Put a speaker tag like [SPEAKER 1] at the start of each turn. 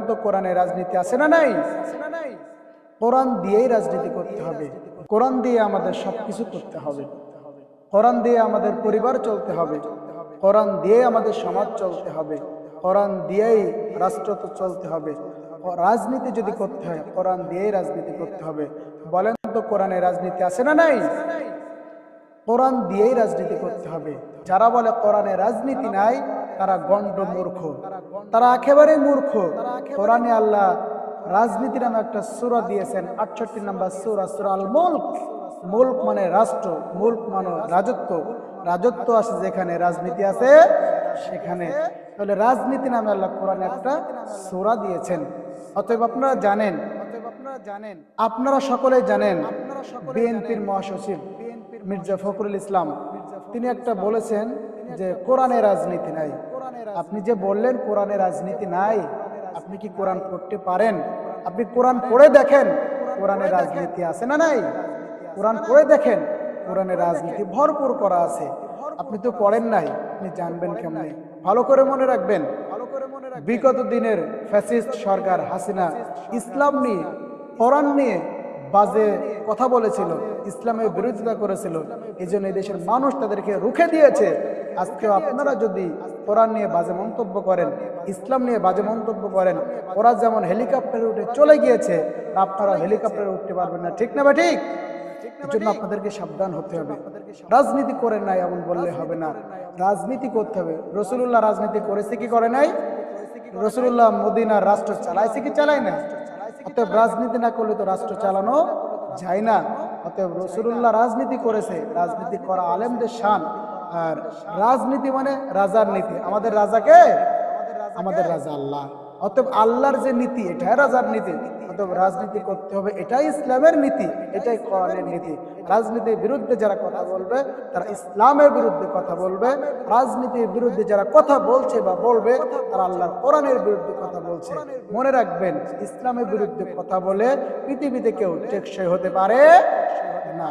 [SPEAKER 1] তো কোরআনে রাজনীতি আছে না নাই? কোরআন দিয়েই রাজনীতি করতে হবে। কোরআন দিয়ে আমাদের সবকিছু করতে হবে। কোরআন দিয়ে আমাদের পরিবার চলতে হবে। কোরআন দিয়ে আমাদের সমাজ চলতে হবে। কোরআন দিয়েই রাষ্ট্র তো চলতে হবে। রাজনীতি যদি করতে হয় কোরআন দিয়েই রাজনীতি করতে হবে। বলেন তো কোরআনে রাজনীতি আছে না নাই? কোরআন দিয়েই রাজনীতি করতে হবে। যারা বলে কোরআনে রাজনীতি নাই তারা গণ্ড মূর্খ, তারা একেবারেই মূর্খ। কোরআনে আল্লাহ রাজনীতি নামে একটা সূরা দিয়েছেন, 68 নম্বর সূরা, সূরা আল মুলক। মুলক মানে রাষ্ট্র, মুলক মানে রাজত্ব। রাজত্ব আছে যেখানে, রাজনীতি আছে সেখানে। তাহলে রাজনীতি নামে আল্লাহ কোরআনে একটা সূরা দিয়েছেন। অতএব আপনারা জানেন, আপনারা সকলেই জানেন, বিএনপির মহাসচিব মির্জা ফখরুল ইসলাম তিনি একটা বলেছেন যে কোরআনে রাজনীতি নাই। আপনি যে বললেন কোরআনে রাজনীতি নাই, আপনি কি কোরআন পড়তে পারেন? আপনি কোরআন পড়ে দেখেন কোরআনে রাজনীতি আছে না নাই? কোরআন পড়ে দেখেন, কোরআনে রাজনীতি ভরপুর করা আছে। আপনি তো পড়েন নাই, আপনি জানবেন কেমনে? ভালো করে মনে রাখবেন, বিগত দিনের ফ্যাসিস্ট সরকার হাসিনা ইসলাম নিয়ে, কোরআন নিয়ে বাজে কথা বলেছিল, ইসলামের বিরোধিতা করেছিল। এই জন্য এই দেশের মানুষ তাদেরকে রুখে দিয়েছে। আজকেও আপনারা যদি কোরআন নিয়ে বাজে মন্তব্য করেন, ইসলাম নিয়ে বাজে মন্তব্য করেন, ওরা যেমন হেলিকপ্টারে উঠে চলে গিয়েছে, আপনারা হেলিকপ্টারে উঠতে পারবেন না। ঠিক না বা ঠিক? এই জন্য আপনাদেরকে সাবধান হতে হবে। রাজনীতি করেন নাই এমন বললে হবে না, রাজনীতি করতে হবে। রাসূলুল্লাহ রাজনীতি করেছে কি করে নাই? রাসূলুল্লাহ মদিনার রাষ্ট্র চালাইছে কি চালায় না? অতএব রাজনীতি না করলে তো রাষ্ট্র চালানো যায় না। অতএব রাসূলুল্লাহ রাজনীতি করেছে, রাজনীতি করা আলেমদের শান। আর রাজনীতি মানে রাজার নীতি। আমাদের রাজাকে, আমাদের রাজা আল্লাহ। অতএব আল্লাহর যে নীতি এটাই রাজার নীতি। অতএব রাজনীতি করতে হবে, এটাই ইসলামের নীতি, এটাই কোরআনের নীতি। রাজনীতির বিরুদ্ধে যারা কথা বলবে তারা ইসলামের বিরুদ্ধে কথা বলবে। রাজনীতির বিরুদ্ধে যারা কথা বলছে বা বলবে তারা আল্লাহর কোরআনের বিরুদ্ধে কথা বলছে। মনে রাখবেন, ইসলামের বিরুদ্ধে কথা বলে পৃথিবীতে কেউ টেকসই হতে পারে না।